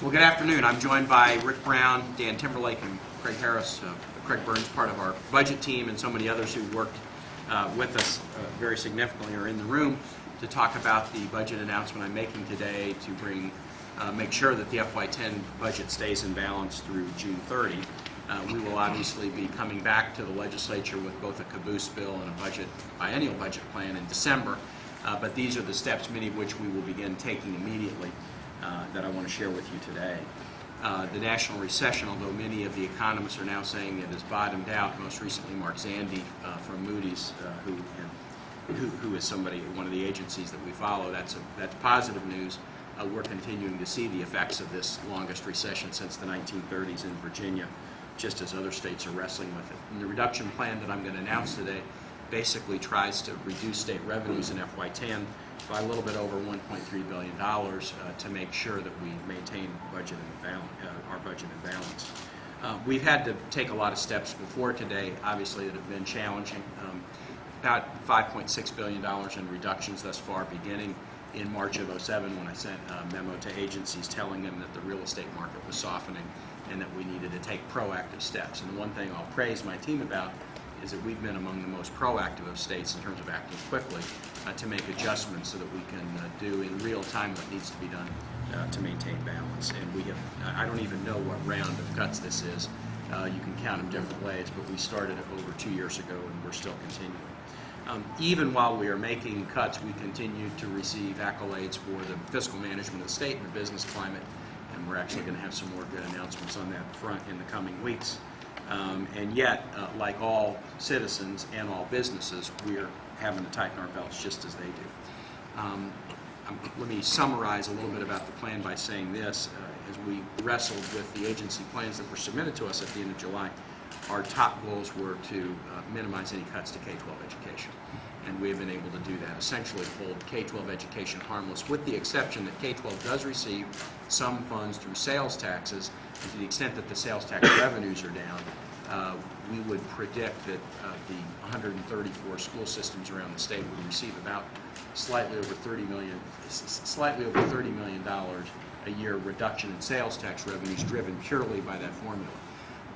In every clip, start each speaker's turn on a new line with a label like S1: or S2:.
S1: Well, good afternoon. I'm joined by Rick Brown, Dan Timberlake, and Craig Harris. Craig Burns, part of our budget team, and so many others who worked with us very significantly are in the room to talk about the budget announcement I'm making today to make sure that the FY10 budget stays in balance through June 30. We will obviously be coming back to the legislature with both a caboose bill and a biennial budget plan in December, but these are the steps, many of which we will begin taking immediately, that I want to share with you today. The national recession, although many of the economists are now saying it has bottomed out, most recently Mark Zandi from Moody's, who is one of the agencies that we follow, that's positive news. We're continuing to see the effects of this longest recession since the 1930s in Virginia, just as other states are wrestling with it. And the reduction plan that I'm going to announce today basically tries to reduce state revenues in FY10 by a little bit over $1.3 billion to make sure that we maintain our budget in balance. We've had to take a lot of steps before today, obviously, that have been challenging. About $5.6 billion in reductions thus far, beginning in March of 2007 when I sent a memo to agencies telling them that the real estate market was softening and that we needed to take proactive steps. And one thing I'll praise my team about is that we've been among the most proactive of states in terms of acting quickly to make adjustments so that we can do in real time what needs to be done to maintain balance. And we have, I don't even know what round of cuts this is. You can count them different ways, but we started it over 2 years ago and we're still continuing. Even while we are making cuts, we continue to receive accolades for the fiscal management of the state and the business climate, and we're actually going to have some more good announcements on that front in the coming weeks. And yet, like all citizens and all businesses, we're having to tighten our belts just as they do. Let me summarize a little bit about the plan by saying this. As we wrestled with the agency plans that were submitted to us at the end of July, our top goals were to minimize any cuts to K-12 education. And we have been able to do that, essentially hold K-12 education harmless, with the exception that K-12 does receive some funds through sales taxes, and to the extent that the sales tax revenues are down, we would predict that the 134 school systems around the state would receive about slightly over $30 million a year reduction in sales tax revenues, driven purely by that formula.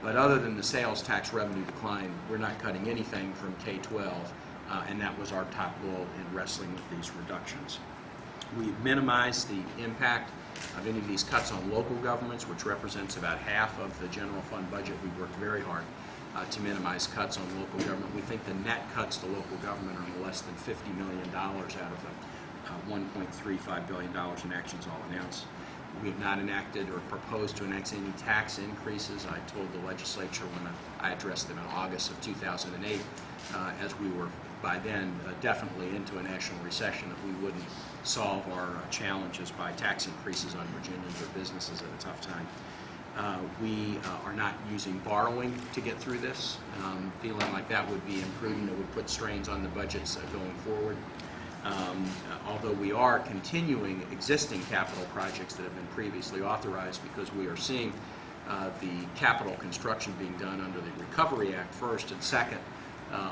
S1: But other than the sales tax revenue decline, we're not cutting anything from K-12, and that was our top goal in wrestling with these reductions. We've minimized the impact of any of these cuts on local governments, which represents about half of the general fund budget. We worked very hard to minimize cuts on local government. We think the net cuts to local government are less than $50 million out of the $1.35 billion in actions all announced. We have not enacted or proposed to enact any tax increases. I told the legislature when I addressed them in August of 2008, as we were by then definitely into a national recession, that we wouldn't solve our challenges by tax increases on Virginians or businesses at a tough time. We are not using borrowing to get through this, feeling like that would be imprudent. It would put strains on the budgets going forward. Although we are continuing existing capital projects that have been previously authorized, because we are seeing the capital construction being done under the Recovery Act first, and second,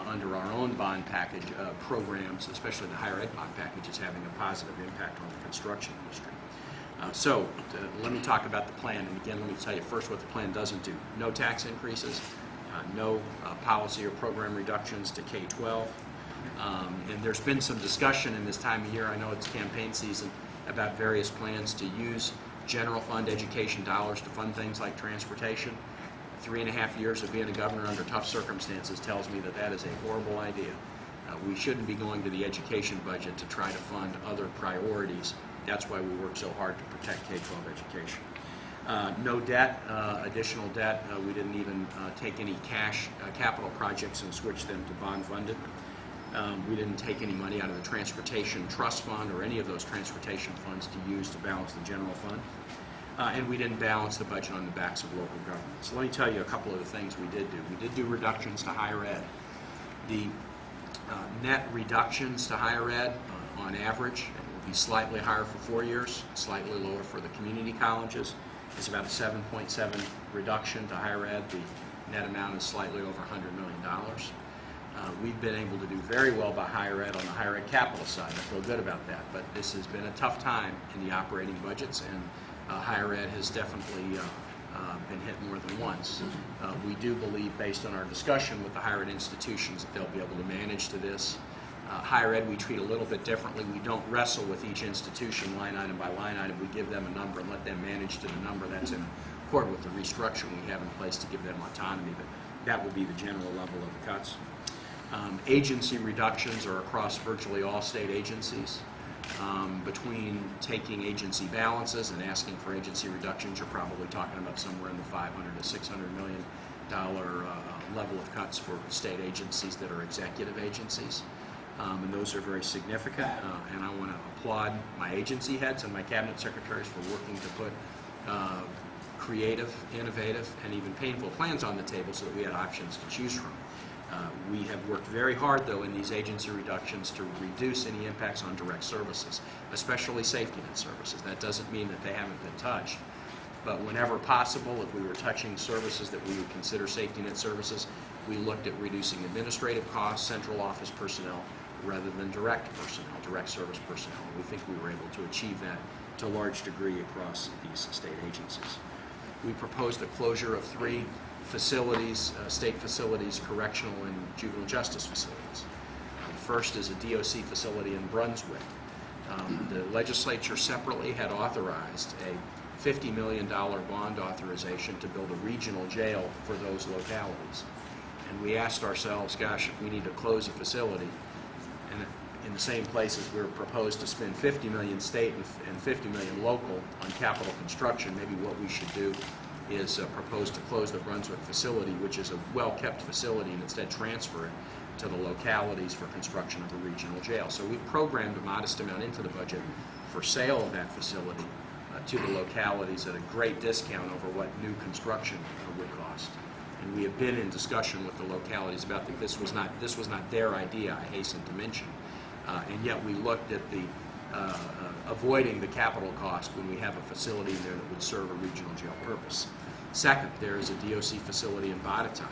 S1: under our own bond package programs, especially the higher ed bond package, is having a positive impact on the construction industry. So let me talk about the plan, and again, let me tell you first what the plan doesn't do. No tax increases, no policy or program reductions to K-12. And there's been some discussion in this time of year, I know it's campaign season, about various plans to use general fund education dollars to fund things like transportation. 3.5 years of being a governor under tough circumstances tells me that that is a horrible idea. We shouldn't be going to the education budget to try to fund other priorities. That's why we work so hard to protect K-12 education. No debt, additional debt. We didn't even take any cash capital projects and switch them to bond funded. We didn't take any money out of the Transportation Trust Fund or any of those transportation funds to use to balance the general fund. And we didn't balance the budget on the backs of local government. So let me tell you a couple of the things we did do. We did do reductions to higher ed. The net reductions to higher ed, on average, it will be slightly higher for 4 years, slightly lower for the community colleges. It's about a 7.7 reduction to higher ed. The net amount is slightly over $100 million. We've been able to do very well by higher ed on the higher ed capital side. I feel good about that, but this has been a tough time in the operating budgets, and higher ed has definitely been hit more than once. We do believe, based on our discussion with the higher ed institutions, that they'll be able to manage to this. Higher ed we treat a little bit differently. We don't wrestle with each institution line item by line item. We give them a number and let them manage to the number. That's in accord with the restructuring we have in place to give them autonomy, but that would be the general level of the cuts. Agency reductions are across virtually all state agencies. Between taking agency balances and asking for agency reductions, you're probably talking about somewhere in the $500 to $600 million level of cuts for state agencies that are executive agencies. And those are very significant, and I want to applaud my agency heads and my cabinet secretaries for working to put creative, innovative, and even painful plans on the table so that we had options to choose from. We have worked very hard, though, in these agency reductions to reduce any impacts on direct services, especially safety net services. That doesn't mean that they haven't been touched, but whenever possible, if we were touching services that we would consider safety net services, we looked at reducing administrative costs, central office personnel, rather than direct personnel, direct service personnel. We think we were able to achieve that to a large degree across these state agencies. We proposed the closure of 3 facilities, state facilities, correctional and juvenile justice facilities. The first is a DOC facility in Brunswick. The legislature separately had authorized a $50 million bond authorization to build a regional jail for those localities. And we asked ourselves, gosh, if we need to close a facility, and in the same places we were proposed to spend $50 million state and $50 million local on capital construction, maybe what we should do is propose to close the Brunswick facility, which is a well-kept facility, and instead transfer it to the localities for construction of a regional jail. So we programmed a modest amount into the budget for sale of that facility to the localities at a great discount over what new construction would cost. And we have been in discussion with the localities about that. This was not their idea, I hasten to mention, and yet we looked at the avoiding the capital cost when we have a facility there that would serve a regional jail purpose. Second, there is a DOC facility in Botetourt.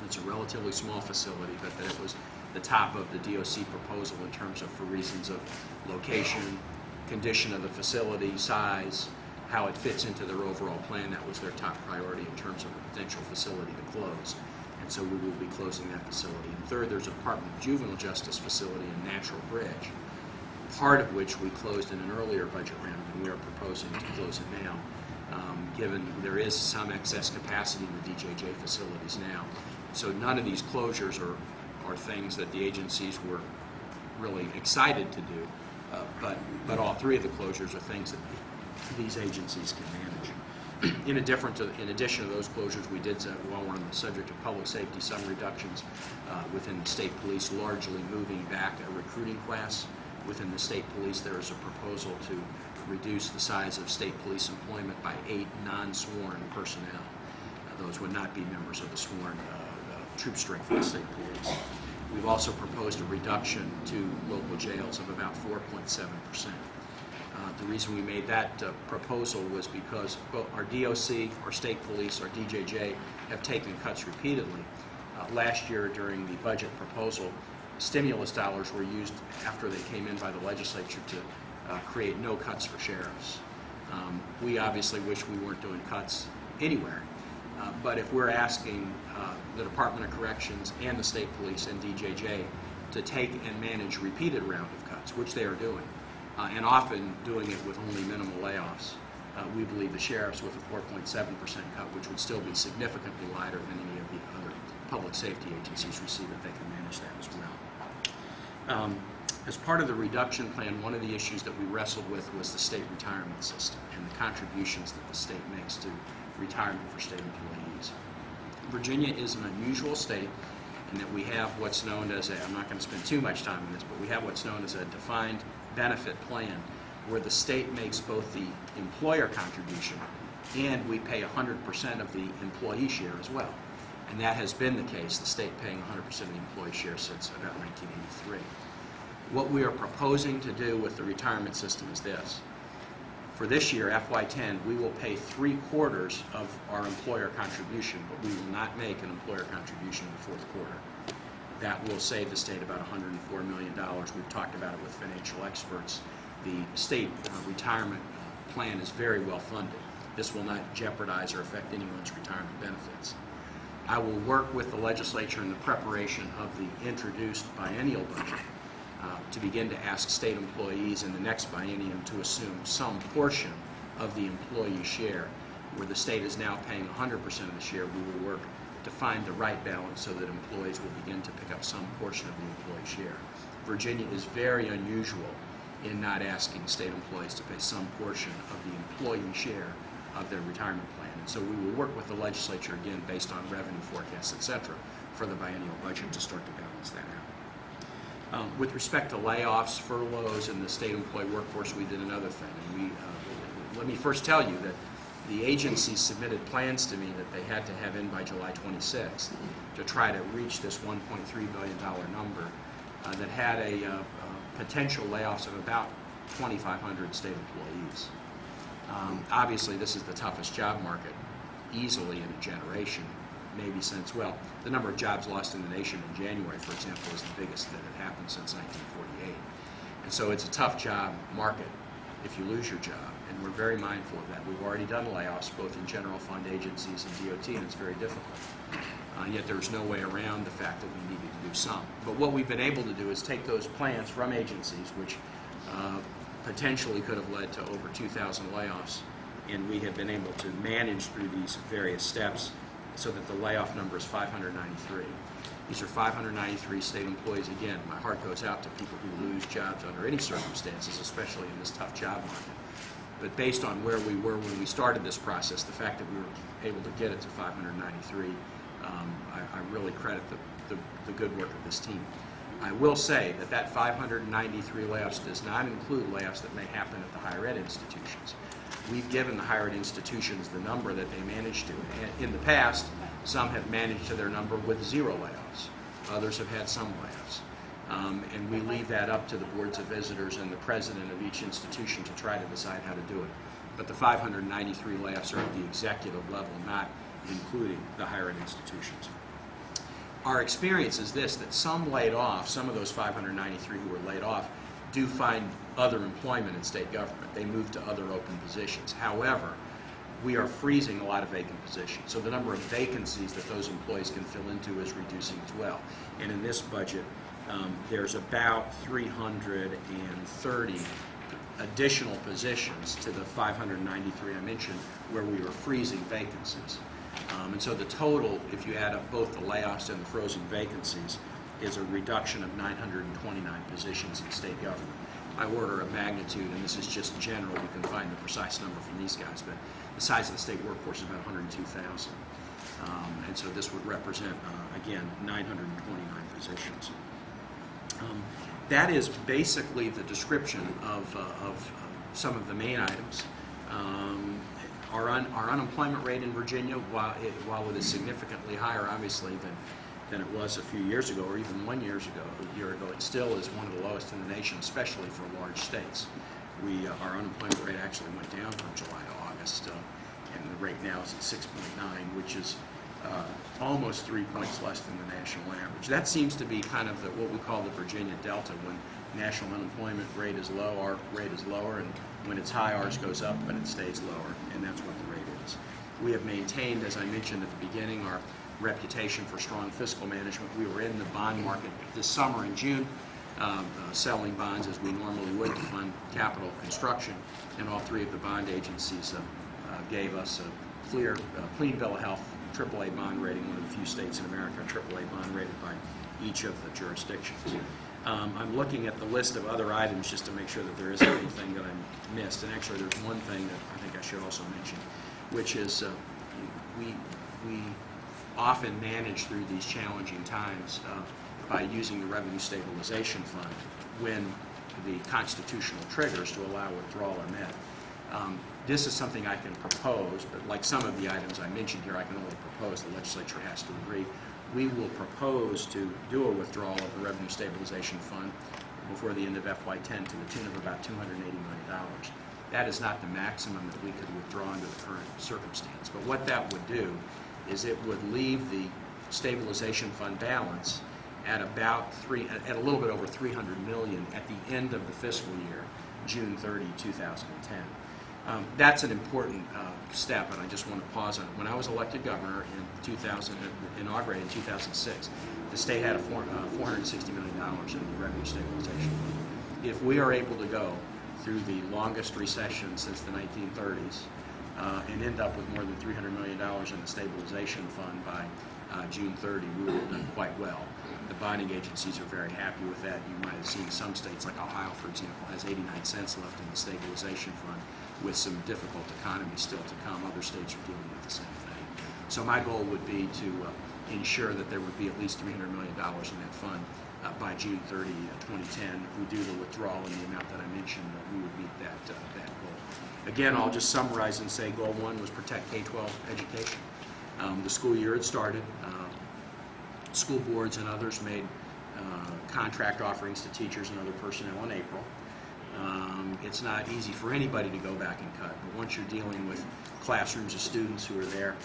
S1: It's a relatively small facility, but that it was the top of the DOC proposal in terms of, for reasons of location, condition of the facility, size, how it fits into their overall plan. That was their top priority in terms of a potential facility to close. And so we will be closing that facility. And third, there's a Department of Juvenile Justice facility in Natural Bridge, part of which we closed in an earlier budget round, and we are proposing to close it now, given there is some excess capacity in the DJJ facilities now. So none of these closures are things that the agencies were really excited to do, but all 3 of the closures are things that these agencies can manage. In addition to those closures, we did, while we're on the subject of public safety, some reductions within the state police, largely moving back a recruiting class. Within the state police, there is a proposal to reduce the size of state police employment by 8 non-sworn personnel. Those would not be members of the sworn troop strength of the state police. We've also proposed a reduction to local jails of about 4.7%. The reason we made that proposal was because both our DOC, our state police, our DJJ have taken cuts repeatedly. Last year during the budget proposal, stimulus dollars were used after they came in by the legislature to create no cuts for sheriffs. We obviously wish we weren't doing cuts anywhere, but if we're asking the Department of Corrections and the state police and DJJ to take and manage repeated round of cuts, which they are doing, and often doing it with only minimal layoffs, we believe the sheriffs with a 4.7% cut, which would still be significantly lighter than any of the other public safety agencies receive, that they can manage that as well. As part of the reduction plan, one of the issues that we wrestled with was the state retirement system and the contributions that the state makes to retirement for state employees. Virginia is an unusual state in that we have what's known as I'm not going to spend too much time on this, but we have what's known as a defined benefit plan where the state makes both the employer contribution and we pay 100% of the employee share as well. And that has been the case, the state paying 100% of the employee share since about 1983. What we are proposing to do with the retirement system is this. For this year, FY10, we will pay 3/4 of our employer contribution, but we will not make an employer contribution in the fourth quarter. That will save the state about $104 million. We've talked about it with financial experts. The state retirement plan is very well funded. This will not jeopardize or affect anyone's retirement benefits. I will work with the legislature in the preparation of the introduced biennial budget to begin to ask state employees in the next biennium to assume some portion of the employee share. Where the state is now paying 100% of the share, we will work to find the right balance so that employees will begin to pick up some portion of the employee share. Virginia is very unusual in not asking state employees to pay some portion of the employee share of their retirement plan. And so we will work with the legislature again based on revenue forecasts, et cetera, for the biennial budget to start to balance that out. With respect to layoffs, furloughs, and the state employee workforce, we did another thing. And let me first tell you that the agency submitted plans to me that they had to have in by July 26th to try to reach this $1.3 billion number that had a potential layoffs of about 2,500 state employees. Obviously, this is the toughest job market easily in a generation, maybe since, well, the number of jobs lost in the nation in January, for example, is the biggest that had happened since 1948. And so it's a tough job market if you lose your job. And we're very mindful of that. We've already done layoffs both in general fund agencies and DOT, and it's very difficult. Yet there's no way around the fact that we needed to do some. But what we've been able to do is take those plans from agencies, which potentially could have led to over 2,000 layoffs, and we have been able to manage through these various steps so that the layoff number is 593. These are 593 state employees. Again, my heart goes out to people who lose jobs under any circumstances, especially in this tough job market. But based on where we were when we started this process, the fact that we were able to get it to 593, I really credit the good work of this team. I will say that 593 layoffs does not include layoffs that may happen at the higher ed institutions. We've given the higher ed institutions the number that they managed to. And in the past, some have managed to their number with 0 layoffs. Others have had some layoffs. And we leave that up to the boards of visitors and the president of each institution to try to decide how to do it. But the 593 layoffs are at the executive level, not including the higher ed institutions. Our experience is this, that some laid off, some of those 593 who were laid off, do find other employment in state government. They move to other open positions. However, we are freezing a lot of vacant positions. So the number of vacancies that those employees can fill into is reducing as well. And in this budget, there's about 330 additional positions to the 593 I mentioned where we were freezing vacancies. And so the total, if you add up both the layoffs and the frozen vacancies, is a reduction of 929 positions in state government. By order of magnitude, and this is just general, you can find the precise number from these guys, but the size of the state workforce is about 102,000. And so this would represent, again, 929 positions. That is basically the description of some of the main items. Our unemployment rate in Virginia, while it is significantly higher, obviously, than it was a few years ago, or even a year ago, it still is one of the lowest in the nation, especially for large states. Our unemployment rate actually went down from July to August, and the rate now is at 6.9, which is almost 3 points less than the national average. That seems to be kind of what we call the Virginia Delta. When national unemployment rate is low, our rate is lower, and when it's high, ours goes up, but it stays lower, and that's what the rate is. We have maintained, as I mentioned at the beginning, our reputation for strong fiscal management. We were in the bond market this summer in June, selling bonds as we normally would to fund capital construction, and all 3 of the bond agencies gave us a clean bill of health, AAA bond rating, one of the few states in America, AAA bond rated by each of the jurisdictions. I'm looking at the list of other items just to make sure that there isn't anything that I missed, and actually there's one thing that I think I should also mention, which is we often manage through these challenging times by using the Revenue Stabilization Fund when the constitutional triggers to allow withdrawal are met. This is something I can propose, but like some of the items I mentioned here, I can only propose. The legislature has to agree. We will propose to do a withdrawal of the Revenue Stabilization Fund before the end of FY10 to the tune of about $280 million. That is not the maximum that we could withdraw under the current circumstance. But what that would do is it would leave the stabilization fund balance at at a little bit over $300 million at the end of the fiscal year, June 30, 2010. That's an important step, and I just want to pause on it. When I was elected governor inaugurated in 2006, the state had $460 million in the revenue stabilization fund. If we are able to go through the longest recession since the 1930s and end up with more than $300 million in the stabilization fund by June 30, we will have done quite well. The bonding agencies are very happy with that. You might have seen some states, like Ohio, for example, has 89 cents left in the stabilization fund with some difficult economies still to come. Other states are dealing with the same thing. So my goal would be to ensure that there would be at least $300 million in that fund by June 30, 2010. If we do the withdrawal in the amount that I mentioned, we would meet that goal. Again, I'll just summarize and say goal one was protect K-12 education. The school year had started. School boards and others made contract offerings to teachers and other personnel in April. It's not easy for anybody to go back and cut, but once you're dealing with classrooms of students who are there,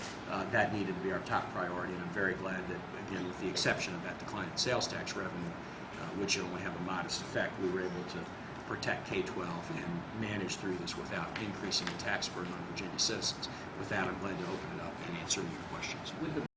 S1: that needed to be our top priority, and I'm very glad that, again, with the exception of that decline in sales tax revenue, which will only have a modest effect, we were able to protect K-12 and manage through this without increasing the tax burden on Virginia citizens. With that, I'm glad to open it up and answer any of your questions.